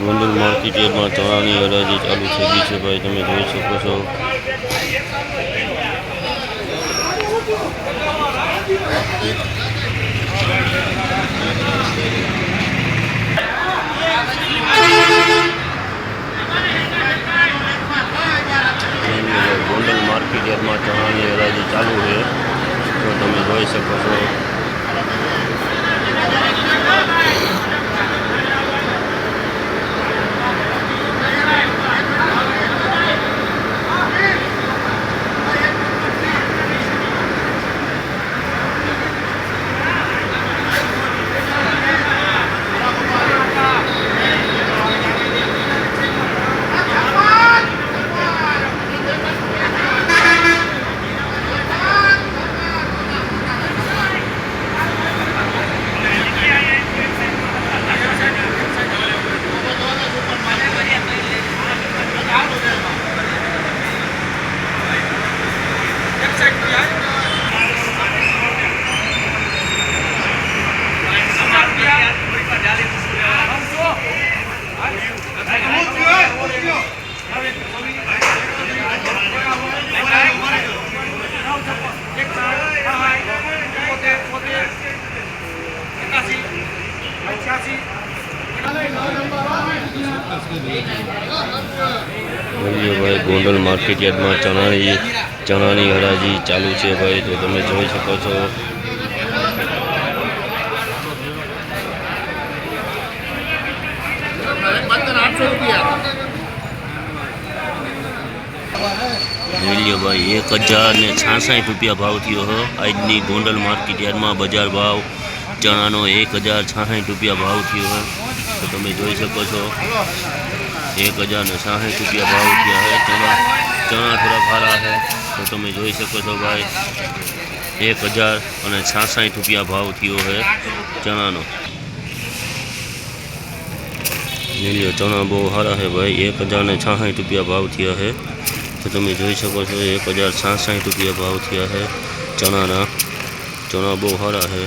Gondal market યાર્ડમાં ચણાની હરાજી ચાલુ થઈ ગઈ છે ભાઈ, તમે જોઈ શકો છો। ગોંડલ માર્કેટ યાર્ડમાં ચણાની હરાજી ચાલુ છે, તો તમે જોઈ શકો છો। भाई गोंडल मार्केट यार्ड में चनानी हराजी चालू है भाई, तो तमे जोई सको छो। मूल्य भाई 1066 रुपया भाव थयो हो। आजनी गोंडल मार्केट यार्ड में बजार भाव चना नो 1066 रुपया भाव थयो है, तो तमे जोई सको छो। 1066 रुपया भाव थया है। चना थोड़ा खारा है, तो तमे जोई सको छो भाई। 1066 रुपया भाव थयो है चना नो। लीलो चना बहुत सारा है भाई, 1066 रुपया भाव थया है, तो तमे जोई सको छो। 1066 रुपया भाव थया है चना ना। चना बहुत सारा है।